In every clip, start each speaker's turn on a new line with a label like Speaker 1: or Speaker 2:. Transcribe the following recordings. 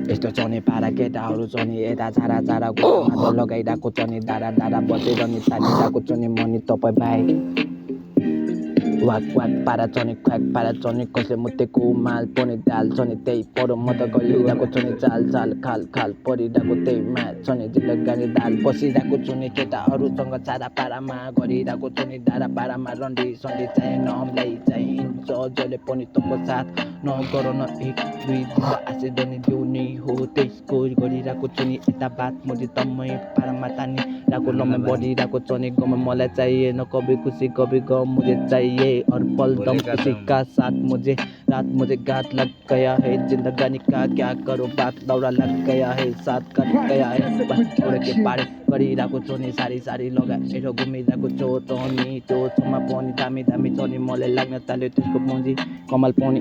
Speaker 1: यस्तो चने पारा केटाहरू चने यता छाडा छाडा मादल लगाइरहेको चने डाँडा डाँडा बसेर नि तानिरहेको चने मनी तपाईँ भाइ वाक वाक पारा चने ख्वाक पारा चने कसले मुतेको माल पनि दाल चने त्यही पर म त गरिरहेको चने चाल चाल खाल खाल परिरहेको त्यही म्याच चने जिल्लगानी दाल बसिरहेको चने केटाहरूसँग छाडा पारामा गरिरहेको चने डाँडा पारामा रन्डी सन्डी चाहिएन हामीलाई चाहिन्छ जसले पनि तँको साथ नगर न एक दुई दिन आशे नि जिउने हो त्यसको गरिरहेको चने यता बात मुझे तमै पारामा तानिरहेको लम्बा बढिरहेको चने गमा मलाई चाहिएन कभी खुसी कभी गम मुझे चाहिए और पल दम किसी का साथ मुझे रात मुझे घात लग गया है जिंदगानी का क्या करो बात दौरा लग गया है साथ कट गया है उड़ के पारे गरिरहेको चोनी सारी सारी लगाएर घुमिरहेको छो चोनी त्यो छमा पनि दामी दामी चोनी मलाई लाग्न थाल्यो त्यसको पुँजी कमल पनि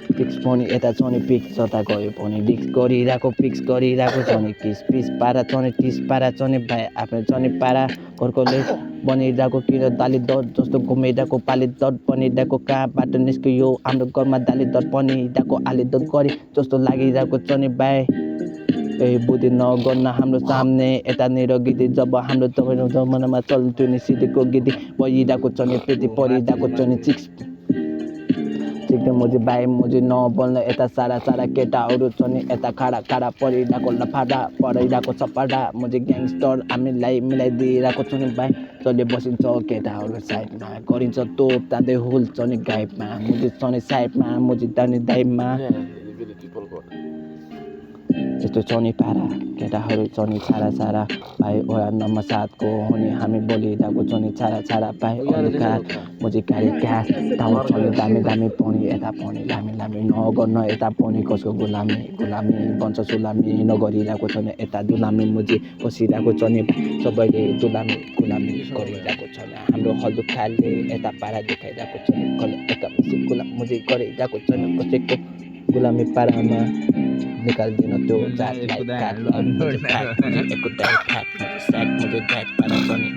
Speaker 1: फिक्स पनि यता चोनी पिक्स जता गयो पनि डिक्स गरिरहेको चोनी किस पिस पारा चोनी टिस पारा चोनी भाइ आफ्नो चोनी पारा घरकोले बनिरहेको किन दाली दर जस्तो घुमिरहेको पाली दर बनिरहेको कहाँबाट निस्कियो हाम्रो घरमा दाली दर बनिरहेको आली दर गरी जस्तो लागिरहेको चोनी भाइ बुद्धि नगर्न हाम्रो सामने यतानिर गिदी जब हाम्रो तपाईँ जमानामा चल्थ्यो नि सिधीको गिदी भइरहेको चोनी त्यति परिरहेको चोनी चिक्स मुझे भाइ मुझे नबोल्न यता सारा सारा केटाहरू छन् यता खाडा खाडा परिरहेको लफाडा परिरहेको सपाडा मुझे ग्याङ्स्टर हामीलाई मिलाइदिइरहेको छ नि भाइ जसले बसिन्छ केटाहरू साइडमा गरिन्छ तोप तान्दै हुल्छ नि गाइडमा मुझे छ नि साइडमा मुझे दानी दाइमा यस्तो चनी पारा केटाहरू चनी छाडा छाडा भाइ ओरा नम्बर 7 को हो नि हामी बोलिरहेको चनी छाडा छाडा भाइ अधिकार मुझे गाडी क्यास टाउन चल्यो दामी दामी पनि यता पनि लामी लामी नगर्न यता पनि कसको गुलामी गुलामी बन्छ सुलामी नगरिरहेको छ नि यता दुलामी मुझे बसिरहेको छ नि सबैले दुलामी गुलामी गरिरहेको छ हाम्रो हल्दु खाले यता पारा देखाइरहेको छ नि यता गुलाम मुझे गरिरहेको छ नि कसैको गुलामी पारामा निकाल्दिन त्यो जातलाई काट मुझे एको डाइट खाट मुझे स्याक मुझे डाइट पारा पनि